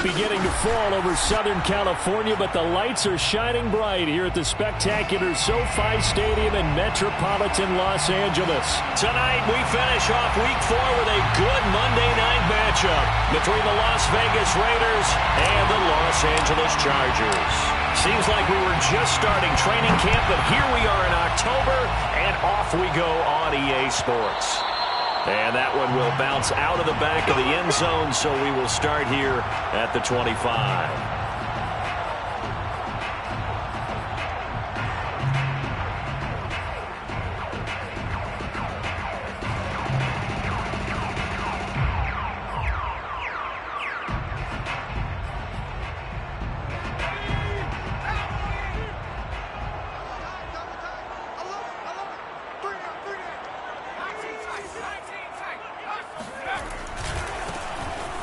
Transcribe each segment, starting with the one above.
beginning to fall over Southern California, but the lights are shining bright here at the spectacular SoFi Stadium in metropolitan Los Angeles. Tonight, we finish off Week 4 with a good Monday night matchup between the Las Vegas Raiders and the Los Angeles Chargers. Seems like we were just starting training camp, but here we are in October, and off we go on EA Sports. And that one will bounce out of the back of the end zone, so we will start here at the 25.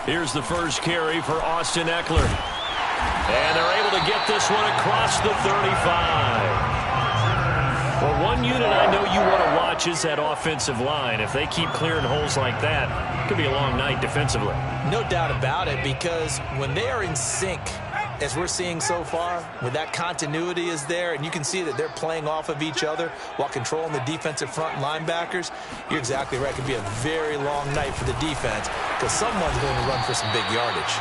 Here's the first carry for Austin Ekeler. And they're able to get this one across the 35. Well, one unit I know you want to watch is that offensive line. If they keep clearing holes like that, it could be a long night defensively. No doubt about it, because when they are in sync, as we're seeing so far, when that continuity is there and you can see that they're playing off of each other while controlling the defensive front linebackers, you're exactly right. It could be a very long night for the defense because someone's going to run for some big yardage.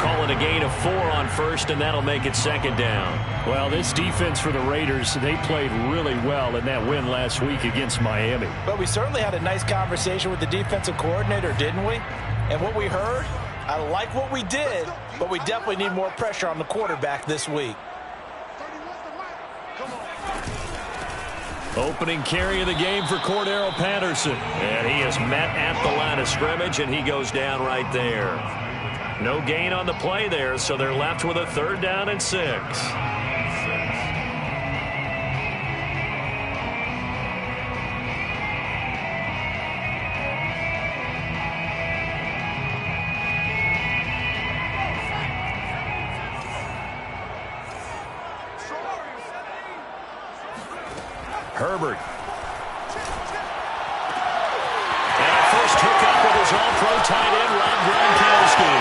Call it a gain of 4 on first, and that'll make it second down. Well, this defense for the Raiders, they played really well in that win last week against Miami. But we certainly had a nice conversation with the defensive coordinator, didn't we? And what we heard, I like what we did, but we definitely need more pressure on the quarterback this week. Opening carry of the game for Cordero Patterson. And he is met at the line of scrimmage, and he goes down right there. No gain on the play there, so they're left with a 3rd down and 6. Herbert. And a first hookup with his all-pro tight end, Rob Gronkowski.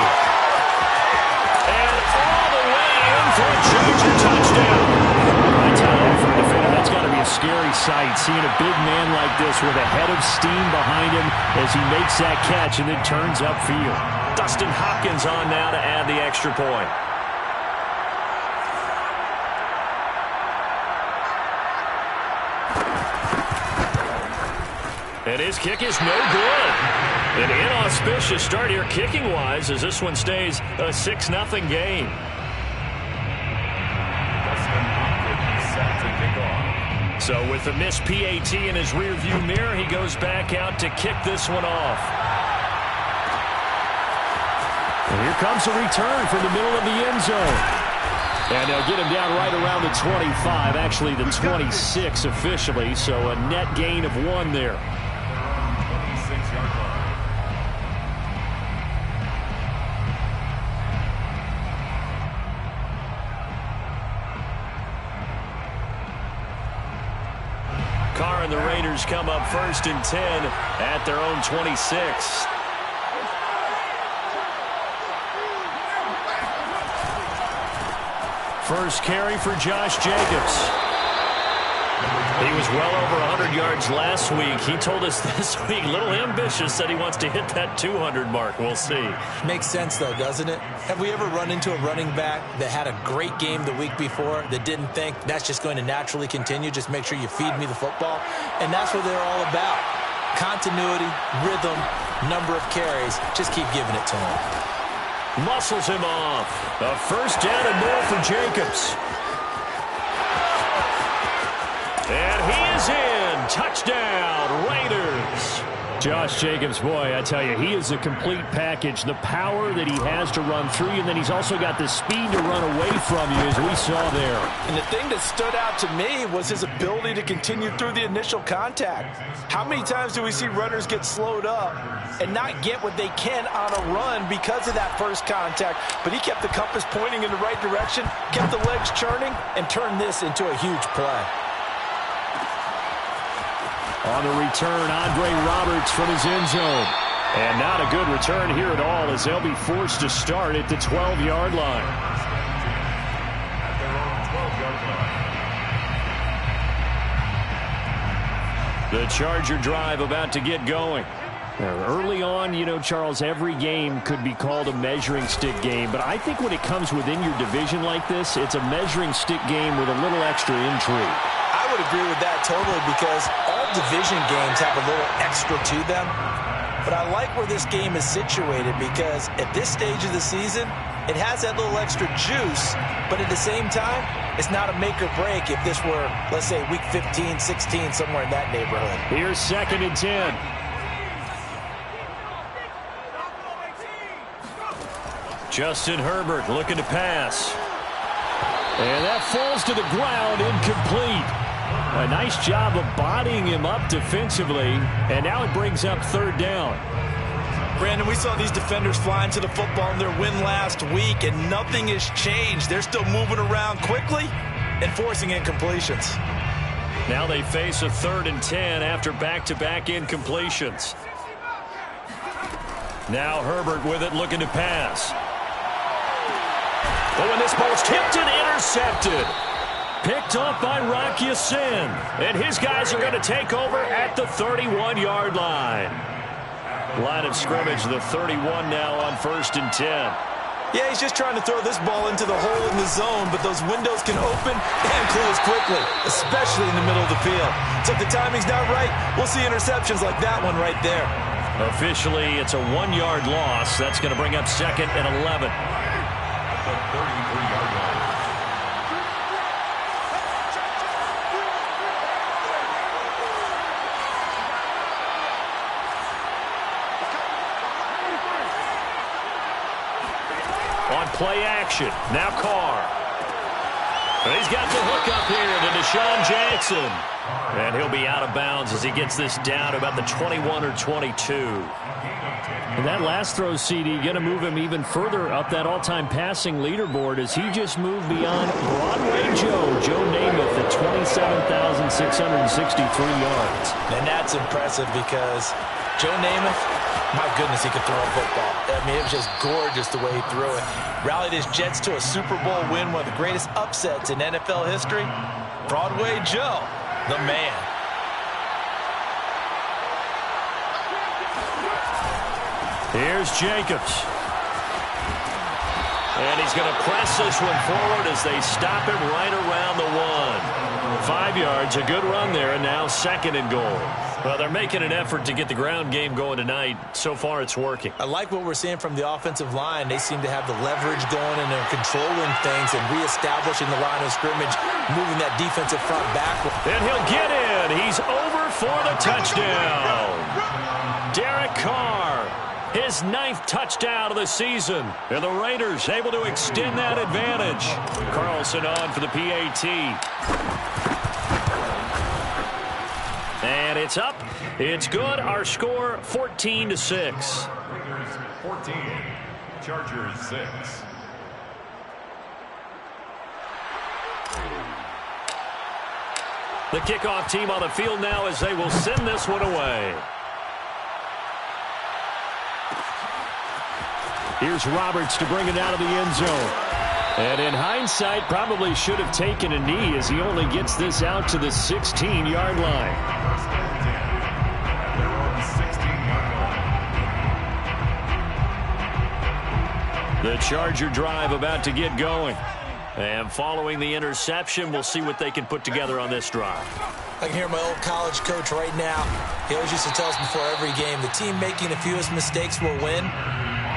And all the way in for a Charger touchdown. I tell you, for a defender, that's got to be a scary sight, seeing a big man like this with a head of steam behind him as he makes that catch and then turns upfield. Dustin Hopkins on now to add the extra point. And his kick is no good. An inauspicious start here kicking-wise as this one stays a 6-0 game. So with the missed PAT in his rearview mirror, he goes back out to kick this one off. And here comes a return from the middle of the end zone. And they'll get him down right around the 25, actually the 26 officially, so a net gain of 1 there. Carr and the Raiders come up 1st and 10 at their own 26. First carry for Josh Jacobs. He was well over 100 yards last week. He told us this week, a little ambitious, said he wants to hit that 200 mark. We'll see. Makes sense, though, doesn't it? Have we ever run into a running back that had a great game the week before that didn't think that's just going to naturally continue? Just make sure you feed me the football. And that's what they're all about. Continuity, rhythm, number of carries. Just keep giving it to him. Muscles him off. A 1st down and more for Jacobs. And he is in. Touchdown, Raiders. Josh Jacobs, boy, I tell you, he is a complete package. The power that he has to run through you, and then he's also got the speed to run away from you, as we saw there. And the thing that stood out to me was his ability to continue through the initial contact. How many times do we see runners get slowed up and not get what they can on a run because of that first contact? But he kept the compass pointing in the right direction, kept the legs churning, and turned this into a huge play. On the return, Andre Roberts from his end zone. And not a good return here at all as they'll be forced to start at the 12-yard line. The Charger drive about to get going. Now, early on, you know, Charles, every game could be called a measuring stick game. But I think when it comes within your division like this, it's a measuring stick game with a little extra intrigue. I would agree with that totally because all division games have a little extra to them. But I like where this game is situated because at this stage of the season, it has that little extra juice, but at the same time, it's not a make or break if this were, let's say, week 15, 16, somewhere in that neighborhood. Here's 2nd and 10. Justin Herbert looking to pass. And that falls to the ground, incomplete. A nice job of bodying him up defensively, and now it brings up 3rd down. Brandon, we saw these defenders flying to the football in their win last week, and nothing has changed. They're still moving around quickly and forcing incompletions. Now they face a 3rd and 10 after back-to-back incompletions. Now Herbert with it looking to pass. Oh, and this ball's tipped and intercepted. Picked off by Rock Ya-Sin. And his guys are going to take over at the 31-yard line. Line of scrimmage, the 31 now on 1st and 10. Yeah, he's just trying to throw this ball into the hole in the zone, but those windows can open and close quickly, especially in the middle of the field. So if the timing's not right, we'll see interceptions like that one right there. Officially, it's a 1-yard loss. That's going to bring up 2nd and 11. The 33-yard line. On play action, now Carr. And he's got the hook up here to Deshaun Jackson. And he'll be out of bounds as he gets this down to about the 21 or 22. And that last throw, CD, going to move him even further up that all-time passing leaderboard as he just moved beyond Broadway Joe Namath at 27,663 yards. And that's impressive because Joe Namath, my goodness, he could throw a football. I mean, it was just gorgeous the way he threw it. Rallied his Jets to a Super Bowl win, one of the greatest upsets in NFL history. Broadway Joe, the man. Here's Jacobs. And he's going to press this one forward as they stop him right around the 1. 5 yards, a good run there, and now 2nd and goal. Well, they're making an effort to get the ground game going tonight. So far, it's working. I like what we're seeing from the offensive line. They seem to have the leverage going, and they're controlling things and reestablishing the line of scrimmage, moving that defensive front backward. And he'll get in. He's over for the touchdown. Derek Carr, his 9th touchdown of the season. And the Raiders able to extend that advantage. Carlson on for the PAT. And it's up. It's good. Our score, 14-6. 14, Chargers 6. The kickoff team on the field now as they will send this one away. Here's Roberts to bring it out of the end zone. And in hindsight, probably should have taken a knee as he only gets this out to the 16-yard line. The Charger drive about to get going. And following the interception, we'll see what they can put together on this drive. I can hear my old college coach right now. He always used to tell us before every game, the team making the fewest mistakes will win.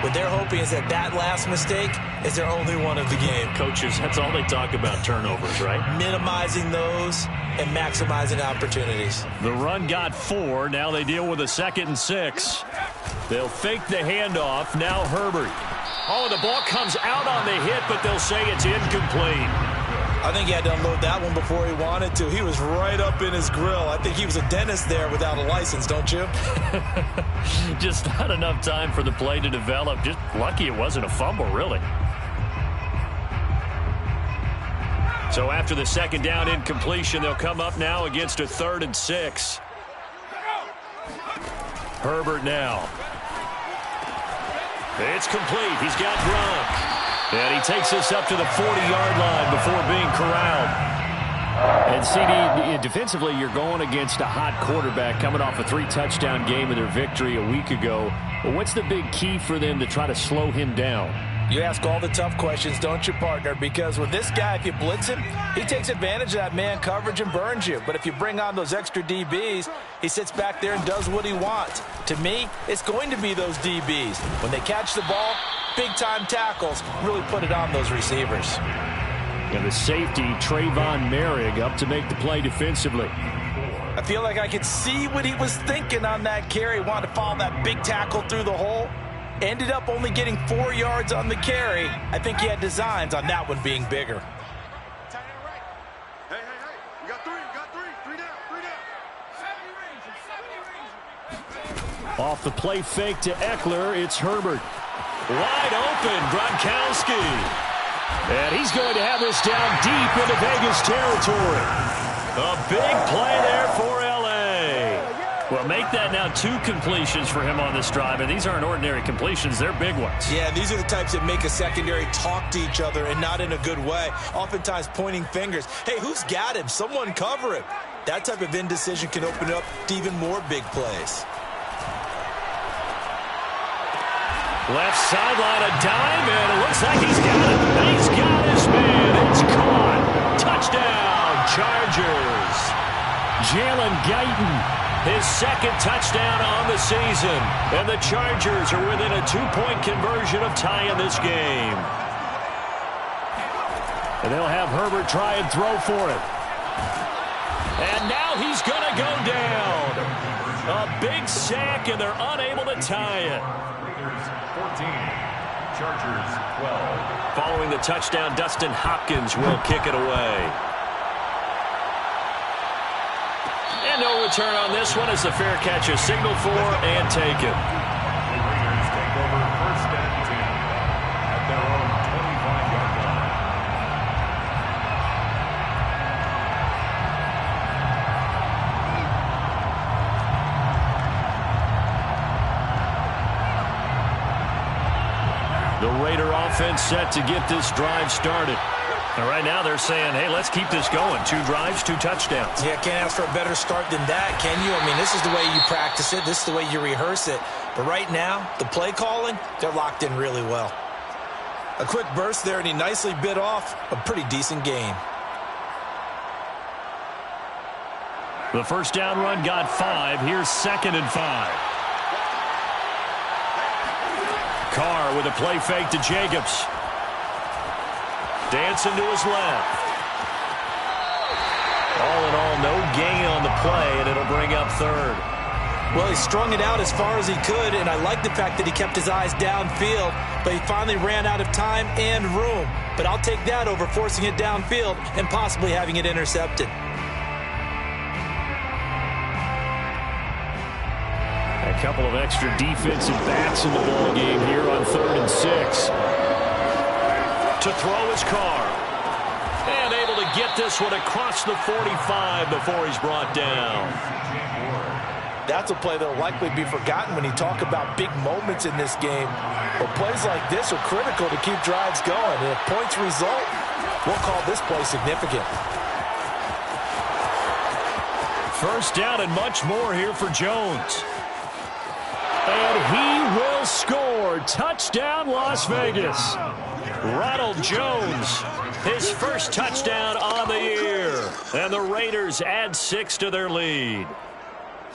What they're hoping is that that last mistake is their only one of the game. Coaches, that's all they talk about, turnovers, right? Minimizing those and maximizing opportunities. The run got 4. Now they deal with a 2nd and 6. They'll fake the handoff. Now Herbert. Oh, the ball comes out on the hit, but they'll say it's incomplete. I think he had to unload that one before he wanted to. He was right up in his grill. I think he was a dentist there without a license, don't you? Just not enough time for the play to develop. Just lucky it wasn't a fumble, really. So after the 2nd down incompletion, they'll come up now against a 3rd and 6. Herbert now. It's complete. He's got Gronk. And he takes us up to the 40-yard line before being corralled. And, CD, defensively, you're going against a hot quarterback coming off a 3-touchdown game in their victory a week ago. But what's the big key for them to try to slow him down? You ask all the tough questions, don't you, partner? Because with this guy, if you blitz him, he takes advantage of that man coverage and burns you. But if you bring on those extra DBs, he sits back there and does what he wants. To me, it's going to be those DBs. When they catch the ball, big-time tackles really put it on those receivers. And the safety, Trayvon Merrick, up to make the play defensively. I feel like I could see what he was thinking on that carry. Wanted to follow that big tackle through the hole. Ended up only getting 4 yards on the carry. I think he had designs on that one being bigger. Hey, you got three down. Off the play fake to Eckler, it's Herbert. Wide open, Gronkowski. And he's going to have this down deep into Vegas territory. A big play there for L.A. Well, make that now 2 completions for him on this drive, and these aren't ordinary completions. They're big ones. Yeah, these are the types that make a secondary talk to each other and not in a good way, oftentimes pointing fingers. Hey, who's got him? Someone cover him. That type of indecision can open up to even more big plays. Left sideline, a dime, and it looks like he's got it. He's got his man. It's caught. Touchdown, Chargers. Jalen Guyton, his second touchdown on the season. And the Chargers are within a 2-point conversion of tying this game. And they'll have Herbert try and throw for it. And now he's going to go down. A big sack, and they're unable to tie it. 14, Chargers 12. Following the touchdown, Dustin Hopkins will kick it away. And no return on this one as the fair catch is signaled for and taken. The Raiders take over first and 10 at their own 25-yard line. The Raider offense set to get this drive started. And right now they're saying, hey, let's keep this going. 2 drives, 2 touchdowns. Yeah, can't ask for a better start than that, can you? I mean, this is the way you practice it. This is the way you rehearse it. But right now, the play calling, they're locked in really well. A quick burst there, and he nicely bit off a pretty decent gain. The first down run got 5. Here's 2nd and 5. Carr with a play fake to Jacobs. Dancing to his left. All in all, no gain on the play, and it'll bring up 3rd. Well, he strung it out as far as he could, and I like the fact that he kept his eyes downfield, but he finally ran out of time and room. But I'll take that over forcing it downfield and possibly having it intercepted. A couple of extra defensive backs in the ball game here on 3rd and 6. To throw his Carr. And able to get this one across the 45 before he's brought down. That's a play that will likely be forgotten when you talk about big moments in this game. But plays like this are critical to keep drives going. And if points result, we'll call this play significant. First down and much more here for Jones. And he will score. Touchdown, Las Vegas. Ronald Jones, his first touchdown on the year. And the Raiders add 6 to their lead.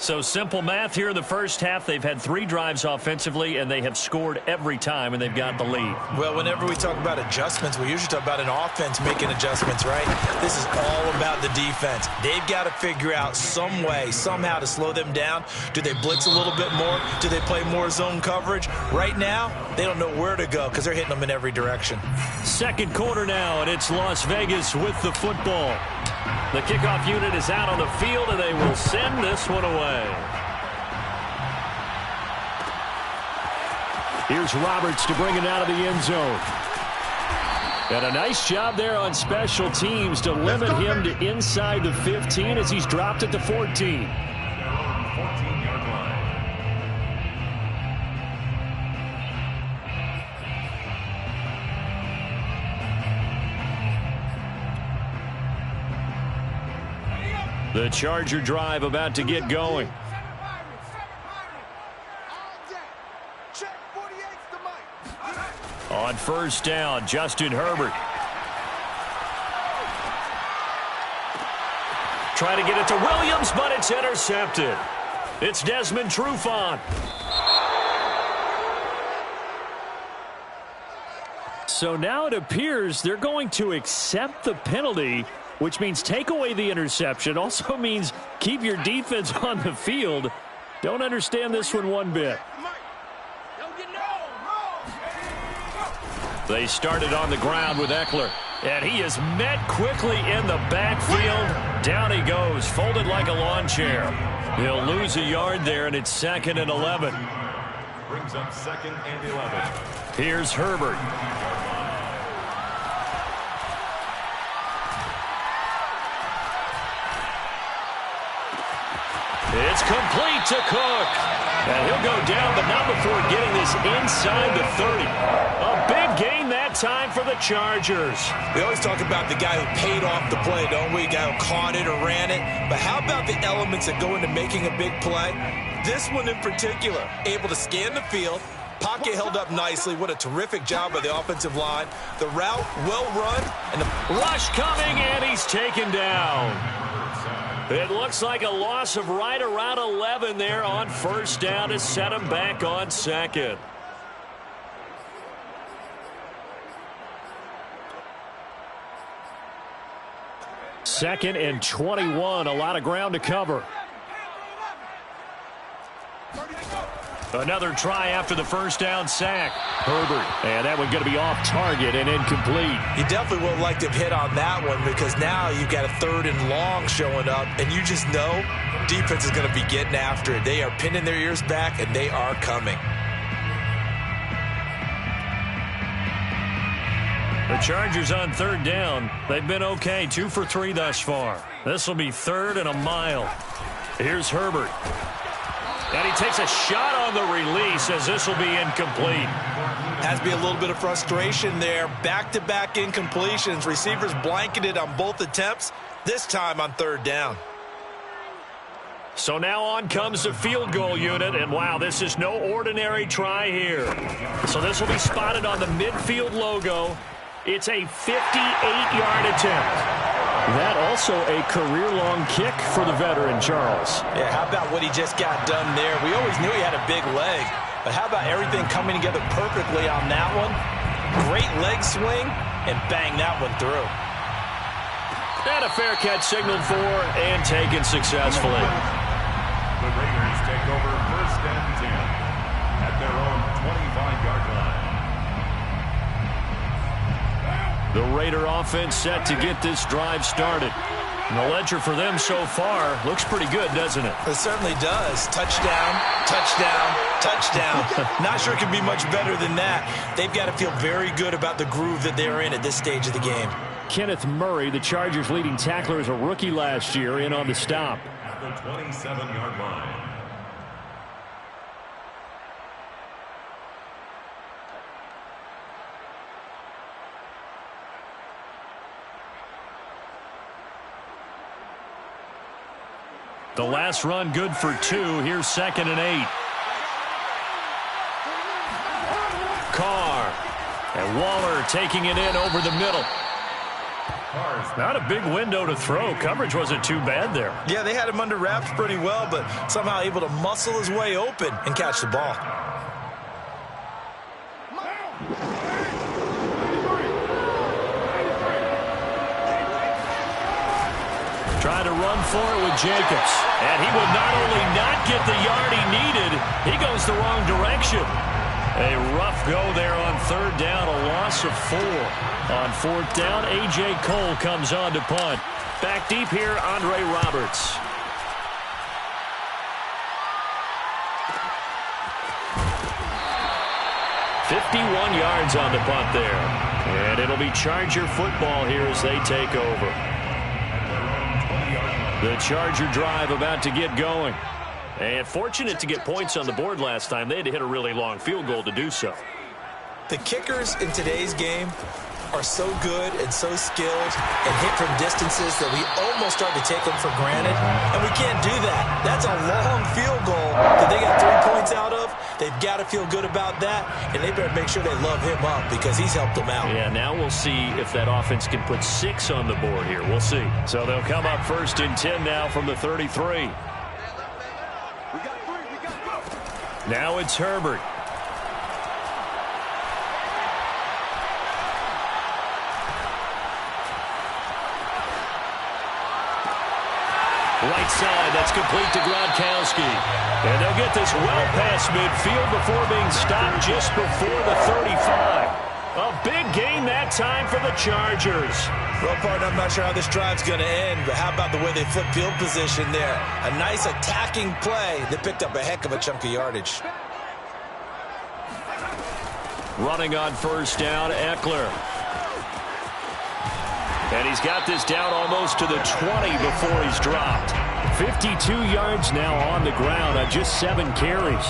So simple math here in the first half. They've had 3 drives offensively, and they have scored every time, and they've got the lead. Well, whenever we talk about adjustments, we usually talk about an offense making adjustments, right? This is all about the defense. They've got to figure out some way, somehow to slow them down. Do they blitz a little bit more? Do they play more zone coverage? Right now, they don't know where to go because they're hitting them in every direction. Second quarter now, and it's Las Vegas with the football. The kickoff unit is out on the field, and they will send this one away. Here's Roberts to bring it out of the end zone. And a nice job there on special teams to limit him to inside the 15 as he's dropped at the 14. 14-yard line. The Charger drive about to get going. On first down, Justin Herbert. Trying to get it to Williams, but it's intercepted. It's Desmond Trufant. So now it appears they're going to accept the penalty, which means take away the interception. Also means keep your defense on the field. Don't understand this one bit. They started on the ground with Eckler. And he is met quickly in the backfield. Down he goes, folded like a lawn chair. He'll lose a yard there, and it's 2nd and 11. Brings up 2nd and 11. Here's Herbert. It's complete to Cook. And he'll go down, but not before getting this inside the 30. A big gain that time for the Chargers. We always talk about the guy who paid off the play, don't we? The guy who caught it or ran it. But how about the elements that go into making a big play? This one in particular, able to scan the field. Pocket held up nicely. What a terrific job by the offensive line. The route well run. And the rush coming, and he's taken down. It looks like a loss of right around 11 there on first down to set him back on 2nd. Second and 21, a lot of ground to cover. Another try after the first down sack. Herbert, and that one going to be off target and incomplete. You definitely would have liked to have hit on that one because now you've got a 3rd and long showing up, and you just know defense is going to be getting after it. They are pinning their ears back, and they are coming. The Chargers on 3rd down. They've been okay, 2 for 3 thus far. This will be 3rd and a mile. Here's Herbert. And he takes a shot on the release as this will be incomplete. Has to be a little bit of frustration there. Back-to-back incompletions. Receivers blanketed on both attempts, this time on 3rd down. So now on comes the field goal unit, and wow, this is no ordinary try here. So this will be spotted on the midfield logo. It's a 58-yard attempt. That also a career-long kick for the veteran, Charles. Yeah, how about what he just got done there? We always knew he had a big leg, but how about everything coming together perfectly on that one? Great leg swing, and bang that one through. And a fair catch signaled for and taken successfully. The Raiders take over 1st and 10 at their own 25-yard line. The Raider offense set to get this drive started. And the ledger for them so far looks pretty good, doesn't it? It certainly does. Touchdown, touchdown, touchdown. Not sure it can be much better than that. They've got to feel very good about the groove that they're in at this stage of the game. Kenneth Murray, the Chargers' leading tackler as a rookie last year, in on the stop. At the 27-yard line. The last run good for 2. Here's 2nd and 8. Carr. And Waller taking it in over the middle. Not a big window to throw. Coverage wasn't too bad there. Yeah, they had him under wraps pretty well, but somehow able to muscle his way open and catch the ball. Trying to run for it with Jacobs. And he will not only not get the yard he needed, he goes the wrong direction. A rough go there on 3rd down, a loss of 4. On 4th down, A.J. Cole comes on to punt. Back deep here, Andre Roberts. "51 yards on the punt there. And it'll be Charger football here as they take over. The Charger drive about to get going. And fortunate to get points on the board last time. They had to hit a really long field goal to do so. The kickers in today's game, are so good and so skilled and hit from distances that we almost start to take them for granted, and we can't do that. That's a long field goal that they got 3 points out of. They've got to feel good about that, and they better make sure they love him up because he's helped them out. Yeah, now we'll see if that offense can put 6 on the board here. We'll see. So they'll come up 1st and 10 now from the 33. Now it's Herbert. Right side, that's complete to Gronkowski. And they'll get this well past midfield before being stopped just before the 35. A big gain that time for the Chargers. Well, partner, I'm not sure how this drive's going to end, but how about the way they flip field position there? A nice attacking play that picked up a heck of a chunk of yardage. Running on 1st down, Eckler. And he's got this down almost to the 20 before he's dropped. 52 yards now on the ground on just 7 carries.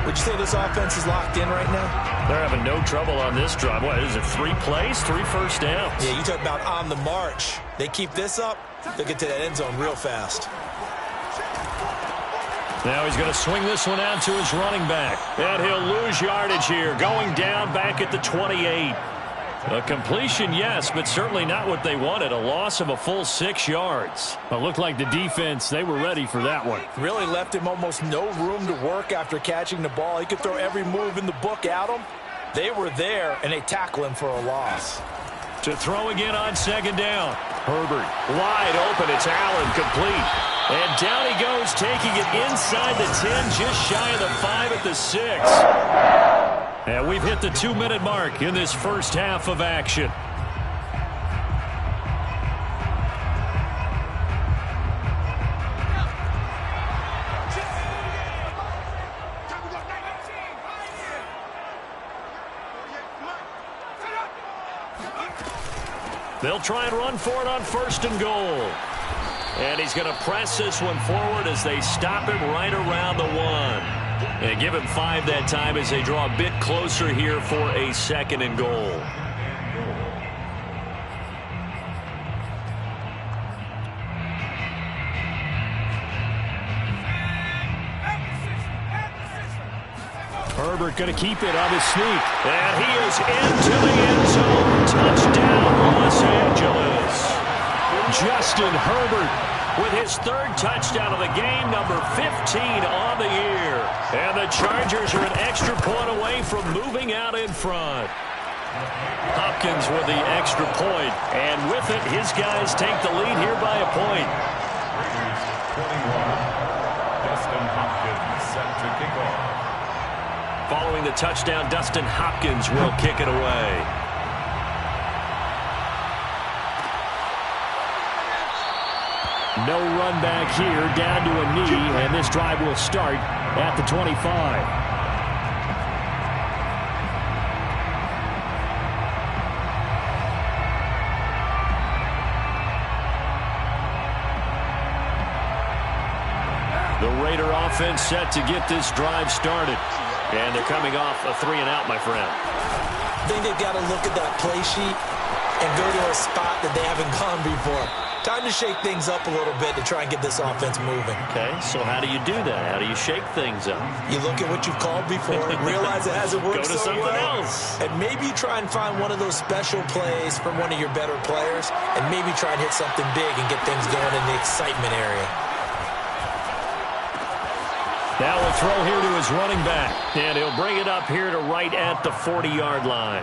Would you say this offense is locked in right now? They're having no trouble on this drive. What is it, 3 plays, 3 first downs? Yeah, you talk about on the march. They keep this up, they'll get to that end zone real fast. Now he's going to swing this one out to his running back. And he'll lose yardage here, going down back at the 28. A completion, yes, but certainly not what they wanted. A loss of a full 6 yards. It looked like the defense, they were ready for that one. Really left him almost no room to work after catching the ball. He could throw every move in the book at him. They were there, and they tackle him for a loss. To throw again on 2nd down. Herbert wide open. It's Allen, complete. And down he goes, taking it inside the 10, just shy of the 5 at the 6. And we've hit the 2-minute mark in this first half of action. They'll try and run for it on 1st and goal. And he's going to press this one forward as they stop him right around the 1. And give him 5 that time as they draw a bit closer here for a 2nd and goal. Herbert going to keep it on his sneak. And he is into the end zone. Touchdown, Los Angeles. Justin Herbert with his 3rd touchdown of the game, number 15 on the year. And the Chargers are an extra point away from moving out in front. Hopkins with the extra point, and with it, his guys take the lead here by a point. 21, Dustin Hopkins set to kick off. Following the touchdown, Dustin Hopkins will kick it away. No run back here, down to a knee, and this drive will start at the 25. The Raider offense set to get this drive started. And they're coming off a 3-and-out, my friend. I think they've got to look at that play sheet and go to a spot that they haven't gone before. Time to shake things up a little bit to try and get this offense moving. Okay, so how do you do that? How do you shake things up? You look at what you've called before, realize it hasn't worked Go to so something well, else. and maybe try and find one of those special plays from one of your better players, and maybe try and hit something big and get things going in the excitement area. Now a throw here to his running back, and he'll bring it up here to right at the 40-yard line.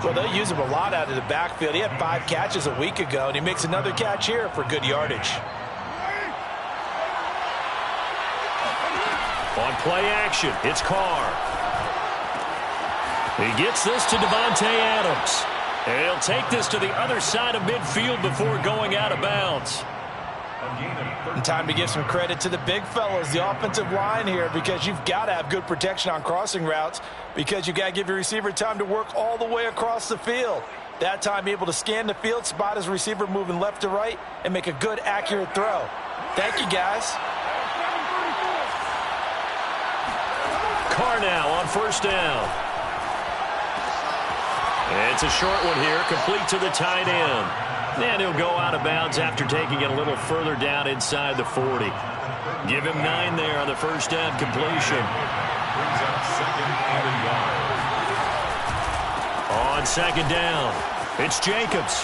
Well, they use him a lot out of the backfield. He had 5 catches a week ago, and he makes another catch here for good yardage. On play action, it's Carr. He gets this to Devontae Adams. And he'll take this to the other side of midfield before going out of bounds. And time to give some credit to the big fellas, the offensive line here, because you've got to have good protection on crossing routes, because you've got to give your receiver time to work all the way across the field. That time able to scan the field, spot his receiver moving left to right, and make a good, accurate throw. Thank you, guys. Carr now on 1st down. And It's a short one here, complete to the tight end. And he'll go out of bounds after taking it a little further down inside the 40. Give him 9 there on the first down completion. Brings up 2nd and a yard. On 2nd down, it's Jacobs.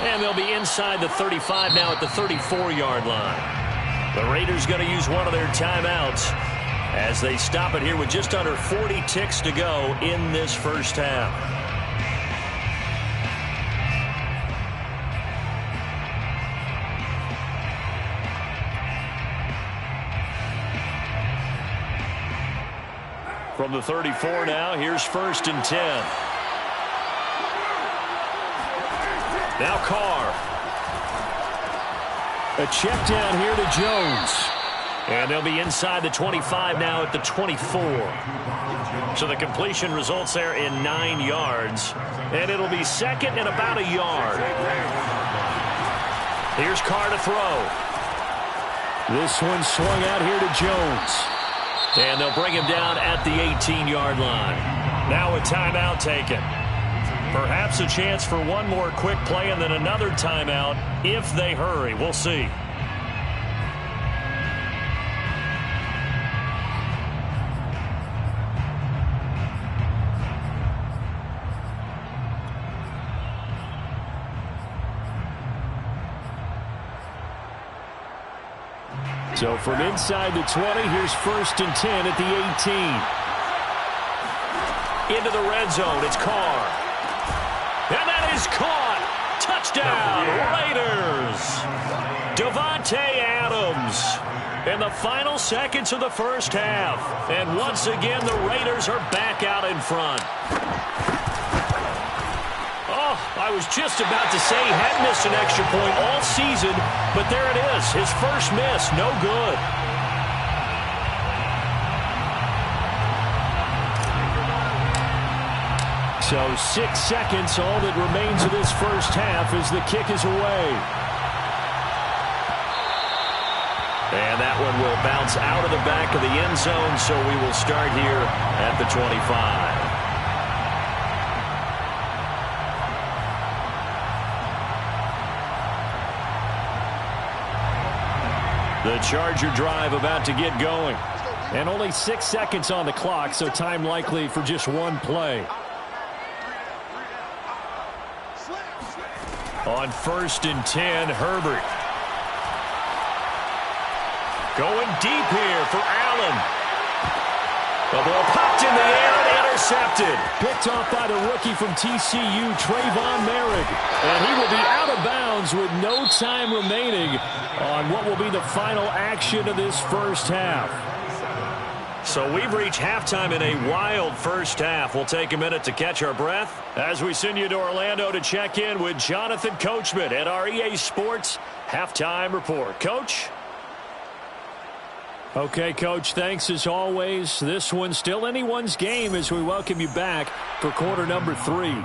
And they'll be inside the 35 now at the 34-yard line. The Raiders going to use one of their timeouts as they stop it here with just under 40 ticks to go in this first half. From the 34 now, here's 1st and 10. Now Carr. A check down here to Jones. And they'll be inside the 25 now at the 24. So the completion results there in 9 yards. And it'll be 2nd and about a yard. Here's Carr to throw. This one swung out here to Jones. And they'll bring him down at the 18-yard line. Now a timeout taken. Perhaps a chance for one more quick play and then another timeout if they hurry. We'll see. So from inside the 20, here's 1st and 10 at the 18. Into the red zone, it's Carr. And that is caught. Touchdown, Raiders. Davante Adams in the final seconds of the first half. And once again, the Raiders are back out in front. Oh, I was just about to say he hadn't missed an extra point all season, but there it is, his first miss, no good. So 6 seconds, all that remains of this first half as the kick is away. And that one will bounce out of the back of the end zone, so we will start here at the 25. The Charger drive about to get going. And only 6 seconds on the clock, so time likely for just one play. On 1st and 10, Herbert. Going deep here for Allen. The ball popped in the air and intercepted. Picked off by the rookie from TCU, Trayvon Merrick. And he will be out of bounds with no time remaining on what will be the final action of this first half. So we've reached halftime in a wild first half. We'll take a minute to catch our breath as we send you to Orlando to check in with Jonathan Coachman at our EA Sports Halftime Report. Coach? Okay, Coach, thanks as always. This one's still anyone's game as we welcome you back for quarter number 3.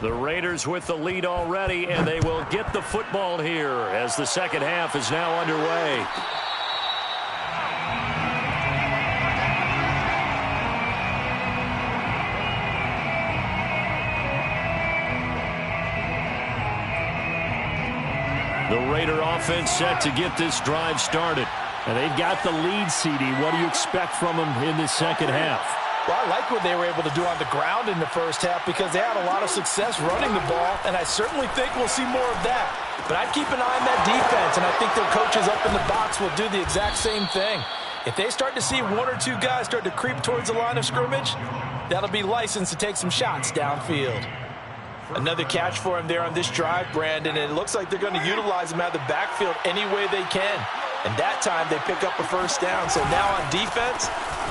The Raiders with the lead already, and they will get the football here as the second half is now underway. The Raider offense set to get this drive started. And they've got the lead, CD. What do you expect from them in the second half? Well, I like what they were able to do on the ground in the first half because they had a lot of success running the ball, and I certainly think we'll see more of that. But I'd keep an eye on that defense, and I think their coaches up in the box will do the exact same thing. If they start to see 1 or 2 guys start to creep towards the line of scrimmage, that'll be licensed to take some shots downfield. Another catch for him there on this drive, Brandon, and it looks like they're going to utilize him out of the backfield any way they can. And that time they pick up a first down. So now on defense,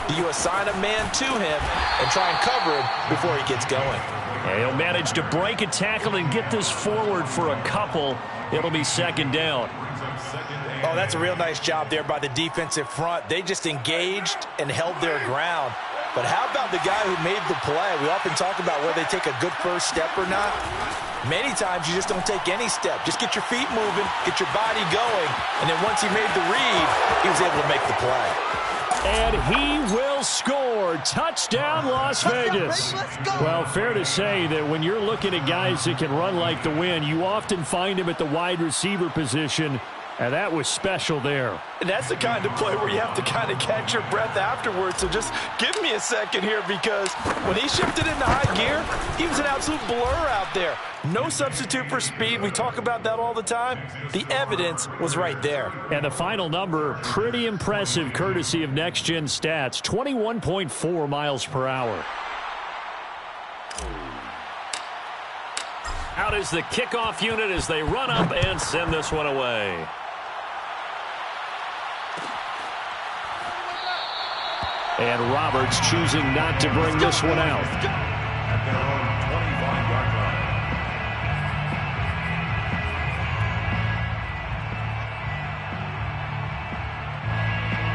do you assign a man to him and try and cover him before he gets going? And he'll manage to break a tackle and get this forward for a couple. It'll be second down. Oh, that's a real nice job there by the defensive front. They just engaged and held their ground. But how about the guy who made the play? We often talk about whether they take a good first step or not. Many times you just don't take any step. Just get your feet moving, get your body going, and then once he made the read, he was able to make the play. And he will score. Touchdown, Las Vegas. Well, fair to say that when you're looking at guys that can run like the wind, you often find him at the wide receiver position. And that was special there. And that's the kind of play where you have to kind of catch your breath afterwards. So just give me a second here, because when he shifted into high gear, he was an absolute blur out there. No substitute for speed. We talk about that all the time. The evidence was right there. And the final number, pretty impressive, courtesy of Next Gen Stats, 21.4 miles per hour. Out is the kickoff unit as they run up and send this one away. And Roberts choosing not to bring this one out. At their own 25-yard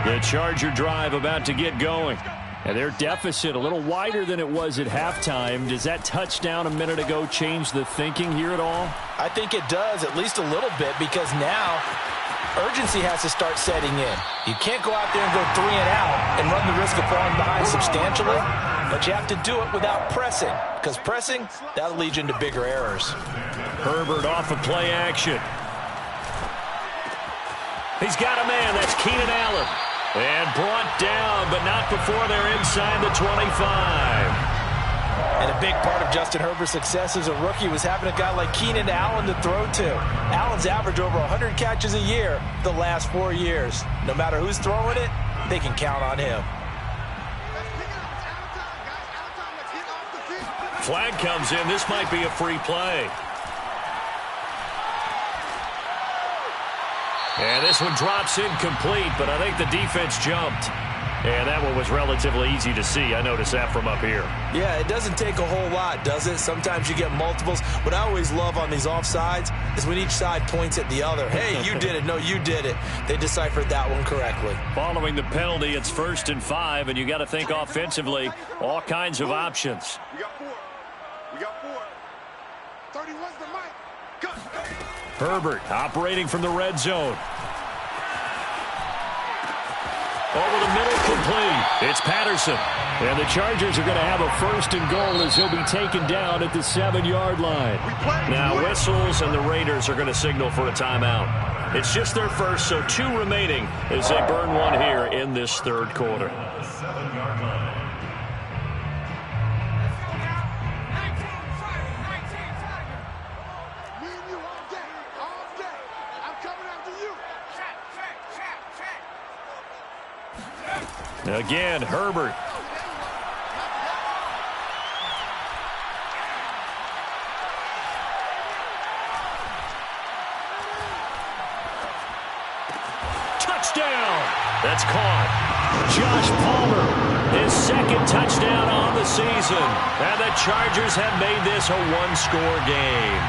line. The Charger drive about to get going. And their deficit a little wider than it was at halftime. Does that touchdown a minute ago change the thinking here at all? I think it does, at least a little bit, because now urgency has to start setting in. You can't go out there and go 3 and out and run the risk of falling behind substantially, but you have to do it without pressing, because pressing, that'll lead you into bigger errors. Herbert off of play action. He's got a man. That's Keenan Allen. And brought down, but not before they're inside the 25. And a big part of Justin Herbert's success as a rookie was having a guy like Keenan Allen to throw to. Allen's averaged over 100 catches a year the last 4 years. No matter who's throwing it, they can count on him. Flag comes in. This might be a free play. And this one drops incomplete, but I think the defense jumped. And that one was relatively easy to see. I noticed that from up here. Yeah, it doesn't take a whole lot, does it? Sometimes you get multiples. What I always love on these offsides is when each side points at the other. Hey, you did it. No, you did it. They deciphered that one correctly. Following the penalty, it's 1st and 5, and you got to think offensively, all kinds of options. We got 4. We got 4. 31's the mic. Go. Herbert operating from the red zone. Over the middle, complete. It's Patterson. And the Chargers are going to have a 1st and goal as he'll be taken down at the 7-yard line. Now whistles, and the Raiders are going to signal for a timeout. It's just their first, so 2 remaining as they burn one here in this 3rd quarter. 7-yard line. Again, Herbert. Touchdown! That's caught. Josh Palmer, his 2nd touchdown on the season. And the Chargers have made this a 1-score game.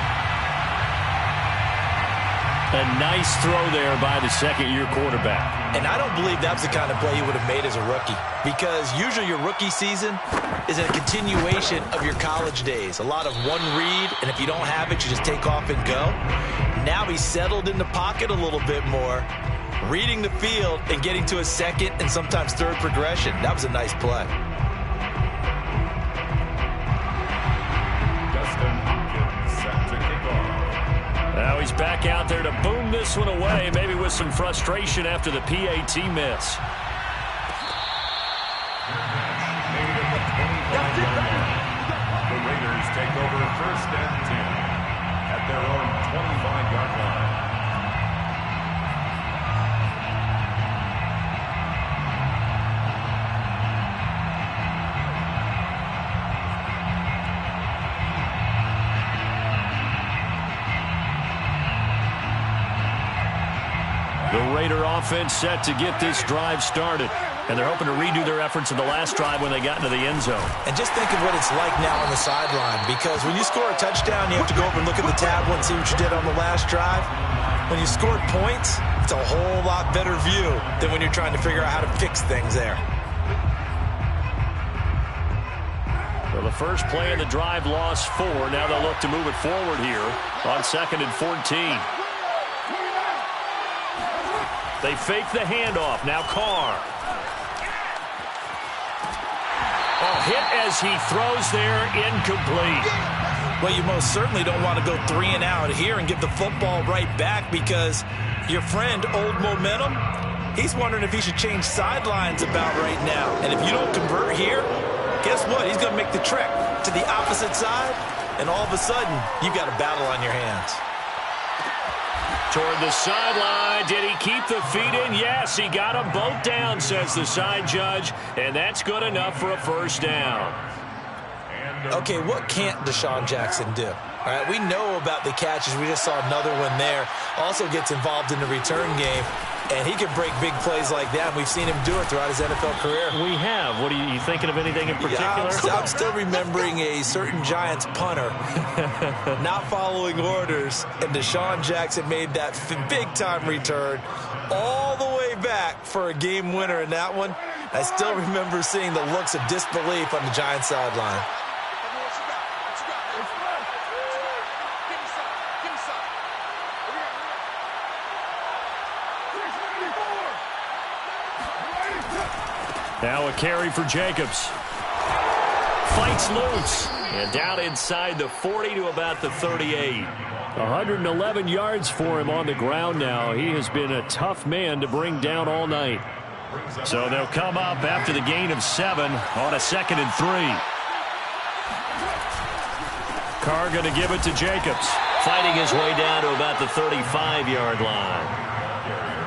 A nice throw there by the 2nd-year quarterback. And I don't believe that's the kind of play he would have made as a rookie, because usually your rookie season is a continuation of your college days. A lot of one read, and if you don't have it, you just take off and go. Now he's settled in the pocket a little bit more, reading the field and getting to a 2nd and sometimes 3rd progression. That was a nice play. Dustin Hopkins set to kick off. Now he's back out there to boom this one away, maybe with some frustration after the PAT miss. Made at the 25-yard line. The Raiders take over 1st and 10 at their own 25-yard line. The Raider offense set to get this drive started. And they're hoping to redo their efforts in the last drive when they got into the end zone. And just think of what it's like now on the sideline, because when you score a touchdown, you have to go over and look at the tablet and see what you did on the last drive. When you scored points, it's a whole lot better view than when you're trying to figure out how to fix things there. Well, the first play in the drive lost 4. Now they'll look to move it forward here on 2nd and 14. They fake the handoff. Now Carr. hit as he throws there, incomplete. Well, you most certainly don't want to go 3 and out here and give the football right back, because your friend, Old Momentum, he's wondering if he should change sidelines about right now. And if you don't convert here, guess what? He's going to make the trek to the opposite side, and all of a sudden, you've got a battle on your hands. Toward the sideline. Did he keep the feet in? Yes, he got them both down, says the side judge, and that's good enough for a first down. Okay, what can't Deshaun Jackson do? All right, we know about the catches. We just saw another one there. Also gets involved in the return game, and he can break big plays like that. And we've seen him do it throughout his NFL career. We have. What are you thinking of anything in particular? Yeah, I'm still remembering a certain Giants punter not following orders, and Deshaun Jackson made that big-time return all the way back for a game winner in that one. I still remember seeing the looks of disbelief on the Giants sideline. Now a carry for Jacobs. Fights loose. And down inside the 40 to about the 38. 111 yards for him on the ground now. He has been a tough man to bring down all night. So they'll come up after the gain of 7 on a 2nd and 3. Carr going to give it to Jacobs. Fighting his way down to about the 35-yard line.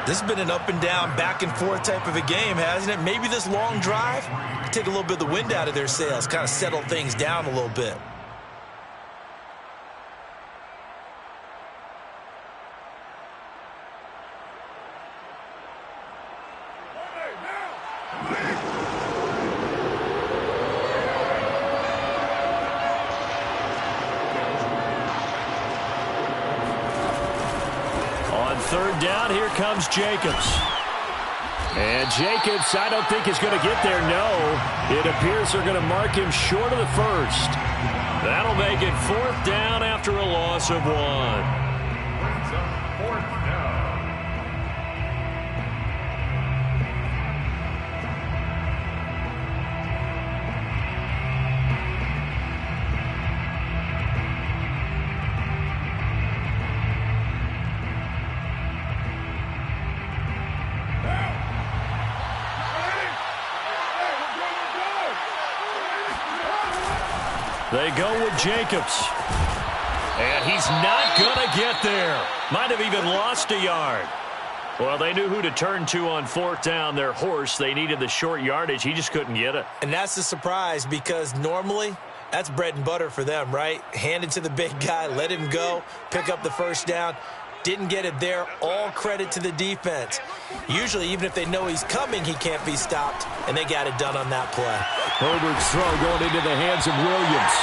This has been an up and down, back and forth type of a game, hasn't it? Maybe this long drive could take a little bit of the wind out of their sails, kind of settle things down a little bit. Third down, here comes Jacobs. And Jacobs, I don't think is going to get there, no. It appears they're going to mark him short of the first. That'll make it 4th down after a loss of 1. Brings up 4th down. They go with Jacobs. And he's not going to get there. Might have even lost a yard. Well, they knew who to turn to on 4th down. Their horse, they needed the short yardage. He just couldn't get it. And that's a surprise, because normally that's bread and butter for them, right? Hand it to the big guy, let him go, pick up the first down. Didn't get it there. All credit to the defense. Usually, even if they know he's coming, he can't be stopped, and they got it done on that play. Herbert's throw going into the hands of Williams.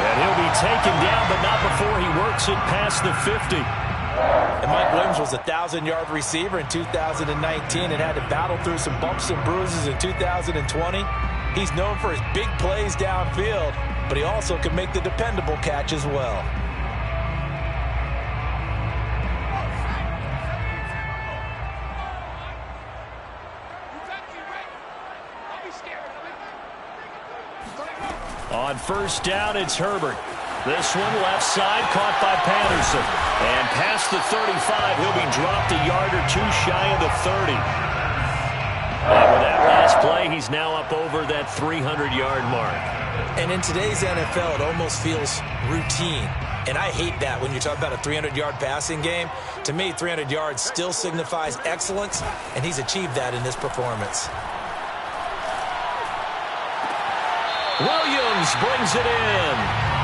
And he'll be taken down, but not before he works it past the 50. And Mike Williams was a 1,000-yard receiver in 2019 and had to battle through some bumps and bruises in 2020. He's known for his big plays downfield, but he also can make the dependable catch as well. On 1st down, it's Herbert. This one left side, caught by Patterson. And past the 35, he'll be dropped a yard or 2 shy of the 30. And with that last play, he's now up over that 300-yard mark. And in today's NFL, it almost feels routine. And I hate that when you talk about a 300-yard passing game. To me, 300 yards still signifies excellence, and he's achieved that in this performance. Williams brings it in.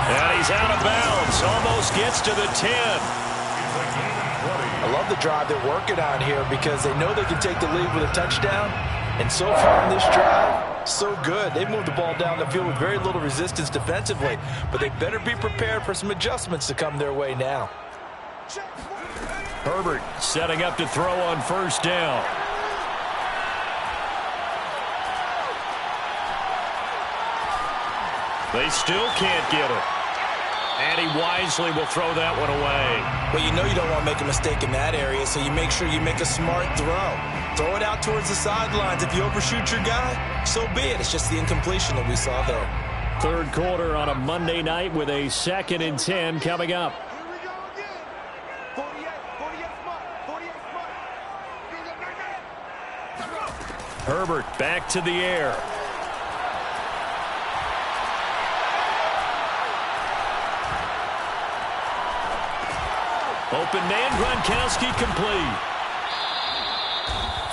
And he's out of bounds. Almost gets to the 10. I love the drive they're working on here, because they know they can take the lead with a touchdown. And so far in this drive, so good. They've moved the ball down the field with very little resistance defensively. But they better be prepared for some adjustments to come their way now. Herbert setting up to throw on 1st down. They still can't get it. And he wisely will throw that one away. Well, you know you don't want to make a mistake in that area, so you make sure you make a smart throw. Throw it out towards the sidelines. If you overshoot your guy, so be it. It's just the incompletion that we saw there. Third quarter on a Monday night with a 2nd and 10 coming up. Here we go again. 48 smart. Herbert back to the air. Open man, Gronkowski complete.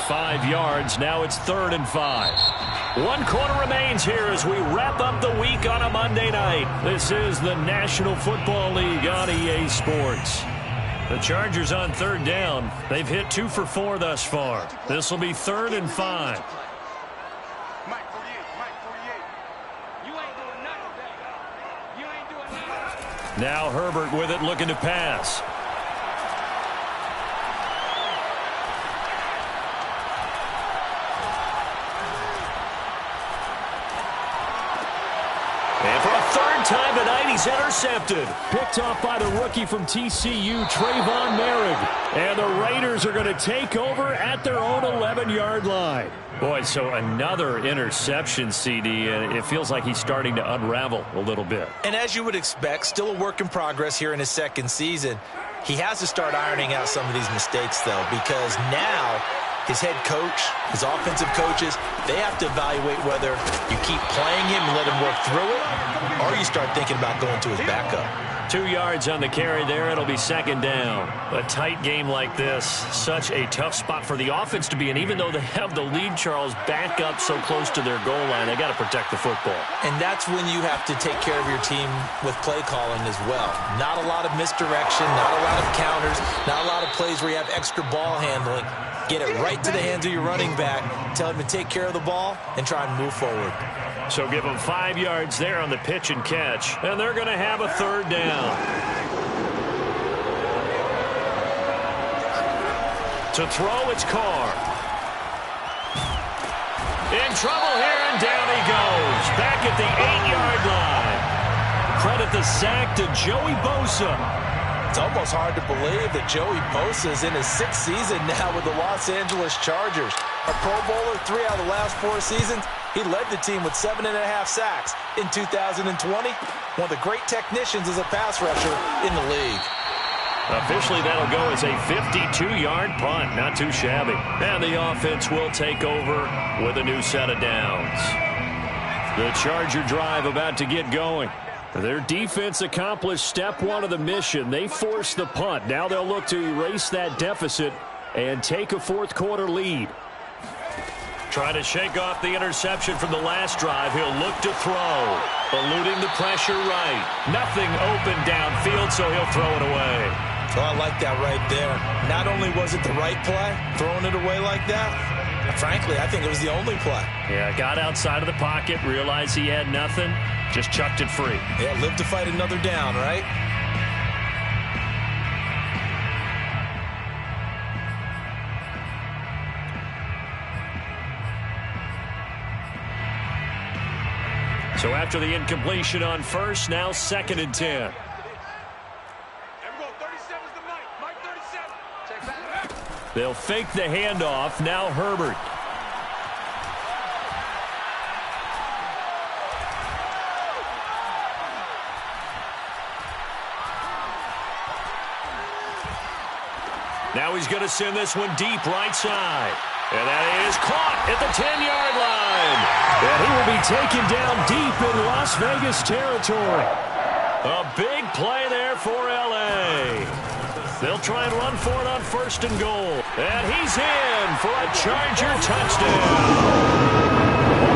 5 yards. Now it's 3rd and 5. 1 quarter remains here as we wrap up the week on a Monday night. This is the National Football League on EA Sports. The Chargers on 3rd down. They've hit 2 for 4 thus far. This will be 3rd and 5. Mike 48. You ain't doing nothing, baby. You ain't doing nothing. Now Herbert with it, looking to pass. And for a 3rd time tonight, he's intercepted. Picked off by the rookie from TCU, Trayvon Merrick. And the Raiders are going to take over at their own 11-yard line. Boy, so another interception, CD, and it feels like he's starting to unravel a little bit. And as you would expect, still a work in progress here in his 2nd season. He has to start ironing out some of these mistakes, though, because now his head coach, his offensive coaches, they have to evaluate whether you keep playing him and let him work through it, or you start thinking about going to his backup. 2 yards on the carry there. It'll be 2nd down. A tight game like this, such a tough spot for the offense to be in. Even though they have the lead, Charles, back up so close to their goal line, they got to protect the football. And that's when you have to take care of your team with play calling as well. Not a lot of misdirection, not a lot of counters, not a lot of plays where you have extra ball handling. Get it right to the hands of your running back, tell him to take care of the ball, and try and move forward. So give them 5 yards there on the pitch and catch, and they're going to have a 3rd down. To throw, it's Carr. In trouble here, and down he goes. Back at the 8-yard line. Credit the sack to Joey Bosa. It's almost hard to believe that Joey Bosa is in his 6th season now with the Los Angeles Chargers. A Pro Bowler 3 out of the last 4 seasons. He led the team with 7.5 sacks in 2020. One of the great technicians as a pass rusher in the league. Officially, that'll go as a 52-yard punt. Not too shabby. And the offense will take over with a new set of downs. The Charger drive about to get going. Their defense accomplished step 1 of the mission. They forced the punt. Now they'll look to erase that deficit and take a 4th quarter lead. Trying to shake off the interception from the last drive. He'll look to throw. Eluding the pressure right. Nothing open downfield, so he'll throw it away. So I like that right there. Not only was it the right play, throwing it away like that, frankly, I think it was the only play. Yeah, got outside of the pocket, realized he had nothing, just chucked it free. Yeah, live to fight another down, right? So after the incompletion on 1st, now 2nd and 10. They'll fake the handoff. Now Herbert. Now he's going to send this one deep right side. And that is caught at the 10-yard line. And he will be taken down deep in Las Vegas territory. A big play there for L.A. They'll try and run for it on 1st and goal. And he's in for a Charger touchdown.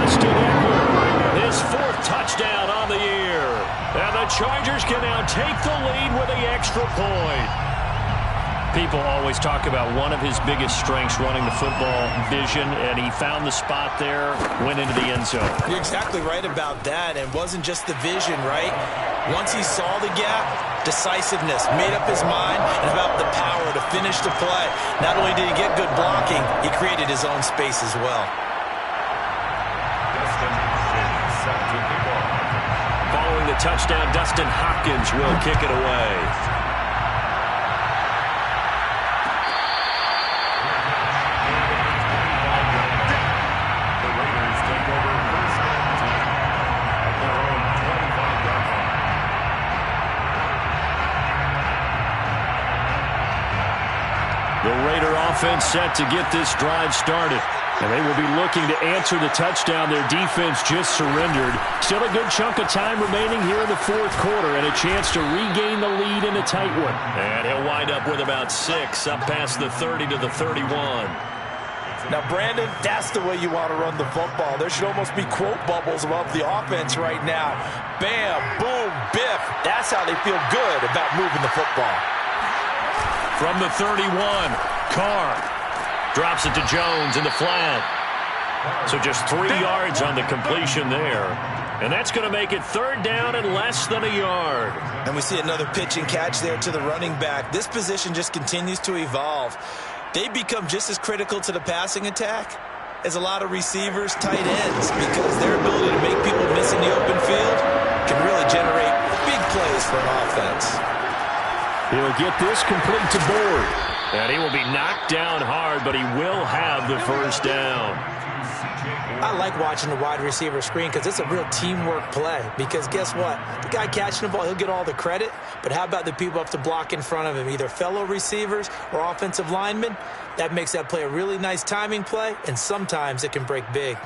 Austin Ekeler, his 4th touchdown on the year. And the Chargers can now take the lead with the extra point. People always talk about one of his biggest strengths, running the football, vision, and he found the spot there, went into the end zone. You're exactly right about that, and it wasn't just the vision, right? Once he saw the gap, decisiveness, made up his mind, and about the power to finish the play. Not only did he get good blocking, he created his own space as well. Following the touchdown, Dustin Hopkins will kick it away. Raider offense set to get this drive started. And they will be looking to answer the touchdown their defense just surrendered. Still a good chunk of time remaining here in the fourth quarter and a chance to regain the lead in a tight one. And he'll wind up with about 6 up past the 30 to the 31. Now, Brandon, that's the way you want to run the football. There should almost be quote bubbles above the offense right now. Bam, boom, biff. That's how they feel good about moving the football. From the 31, Carr drops it to Jones in the flat. So just 3 yards on the completion there. And that's going to make it 3rd down and less than a yard. And we see another pitch and catch there to the running back. This position just continues to evolve. They become just as critical to the passing attack as a lot of receivers, tight ends, because their ability to make people miss in the open field can really generate big plays for an offense. He'll get this complete to Board. And he will be knocked down hard, but he will have the first down. I like watching the wide receiver screen because it's a real teamwork play. Because guess what? The guy catching the ball, he'll get all the credit. But how about the people up to block in front of him, either fellow receivers or offensive linemen? That makes that play a really nice timing play, and sometimes it can break big.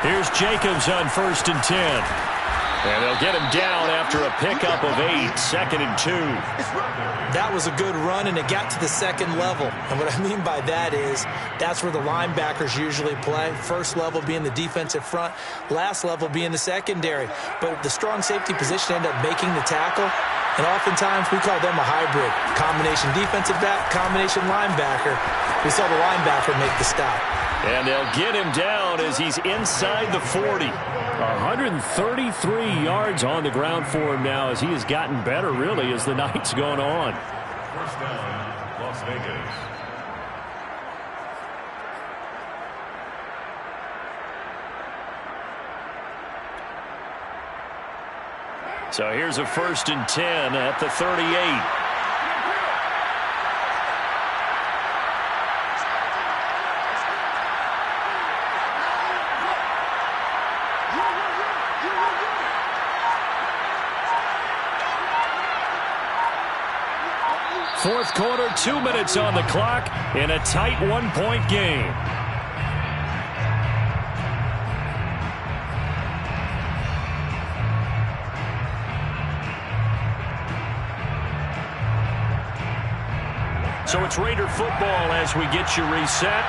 Here's Jacobs on 1st and 10. And they'll get him down after a pickup of 8, 2nd and 2. That was a good run, and it got to the second level. And what I mean by that is that's where the linebackers usually play. First level being the defensive front, last level being the secondary. But the strong safety position ended up making the tackle. And oftentimes we call them a hybrid. Combination defensive back, combination linebacker. We saw the linebacker make the stop. And they'll get him down as he's inside the 40. 133 yards on the ground for him now as he has gotten better, really, as the night's gone on. First down, Las Vegas. So here's a 1st and 10 at the 38. Fourth quarter, 2 minutes on the clock in a tight 1-point game. So it's Raider football as we get you reset.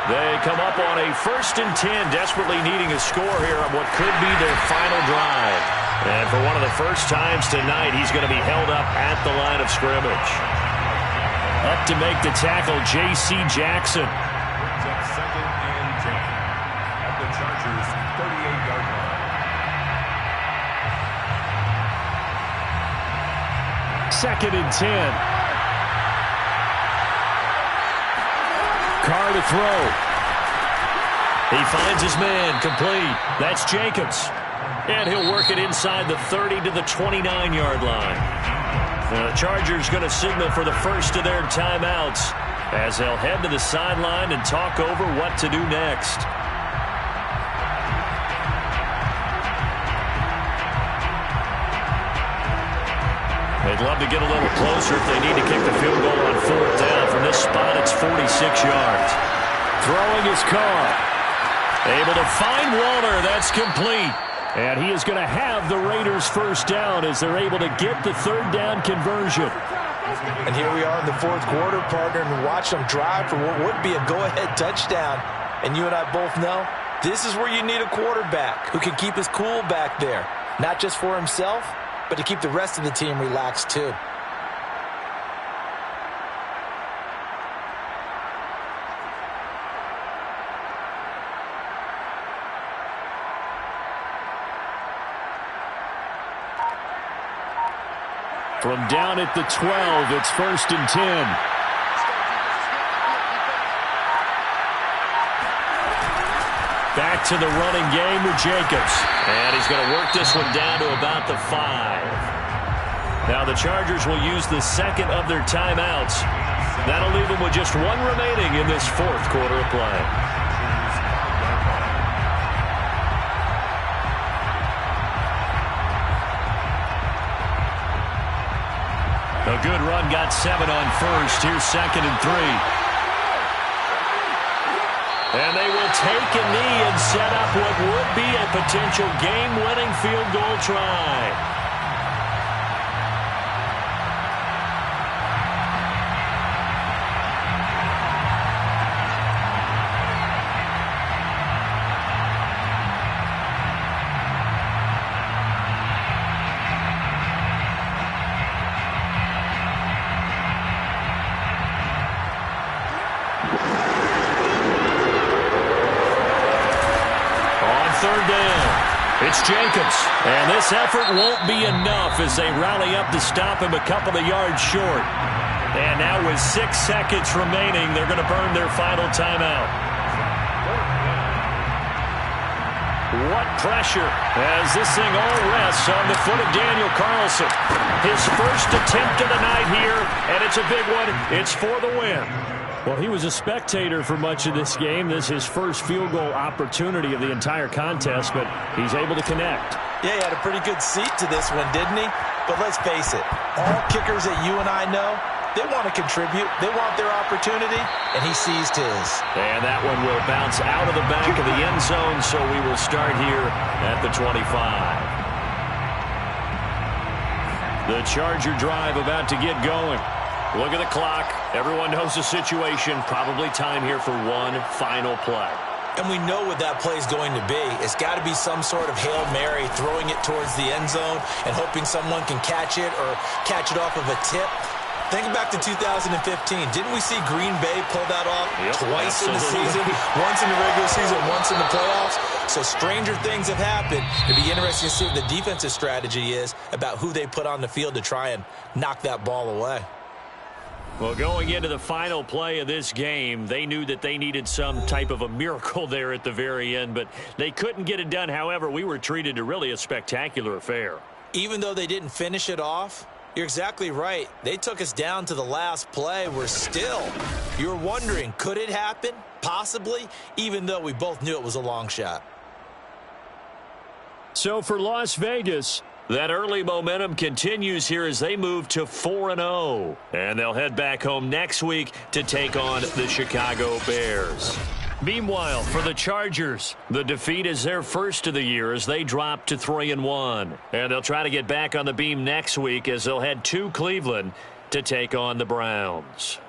They come up on a 1st and 10, desperately needing a score here on what could be their final drive. And for one of the first times tonight, he's going to be held up at the line of scrimmage. Up to make the tackle, J.C. Jackson. Brings up 2nd and 10 at the Chargers' 38-yard line. 2nd and 10. Carr to throw. He finds his man, complete. That's Jacobs. And he'll work it inside the 30 to the 29-yard line. Now the Chargers going to signal for the first of their timeouts as they'll head to the sideline and talk over what to do next. They'd love to get a little closer if they need to kick the field goal on 4th down. From this spot, it's 46 yards. Throwing his Carr. Able to find Waller. That's complete. And he is going to have the Raiders' first down as they're able to get the 3rd down conversion. And here we are in the fourth quarter, partner, and watch them drive for what would be a go-ahead touchdown. And you and I both know this is where you need a quarterback who can keep his cool back there. Not just for himself, but to keep the rest of the team relaxed too. From down at the 12, it's 1st and 10. Back to the running game with Jacobs. And he's going to work this one down to about the 5. Now the Chargers will use the second of their timeouts. That'll leave them with just one remaining in this fourth quarter of play. A good run, got 7 on first. Here's 2nd and 3. And they will take a knee and set up what would be a potential game-winning field goal try. Third down. It's Jacobs. And this effort won't be enough as they rally up to stop him a couple of yards short. And now with 6 seconds remaining, they're going to burn their final timeout. What pressure as this thing all rests on the foot of Daniel Carlson. His first attempt of the night here, and it's a big one. It's for the win. Well, he was a spectator for much of this game. This is his first field goal opportunity of the entire contest, but he's able to connect. Yeah, he had a pretty good seat to this one, didn't he? But let's face it, all kickers that you and I know, they want to contribute. They want their opportunity, and he seized his. And that one will bounce out of the back of the end zone, so we will start here at the 25. The Charger drive about to get going. Look at the clock. Everyone knows the situation. Probably time here for one final play. And we know what that play is going to be. It's got to be some sort of Hail Mary, throwing it towards the end zone and hoping someone can catch it or catch it off of a tip. Think back to 2015. Didn't we see Green Bay pull that off twice in the season? Once in the regular season, once in the playoffs. So stranger things have happened. It'd be interesting to see what the defensive strategy is about who they put on the field to try and knock that ball away. Well, going into the final play of this game, they knew that they needed some type of a miracle there at the very end, but they couldn't get it done. However, we were treated to really a spectacular affair. Even though they didn't finish it off, you're exactly right. They took us down to the last play. You're wondering, could it happen? Possibly, even though we both knew it was a long shot. So for Las Vegas, that early momentum continues here as they move to 4-0. And they'll head back home next week to take on the Chicago Bears. Meanwhile, for the Chargers, the defeat is their first of the year as they drop to 3-1. And they'll try to get back on the beam next week as they'll head to Cleveland to take on the Browns.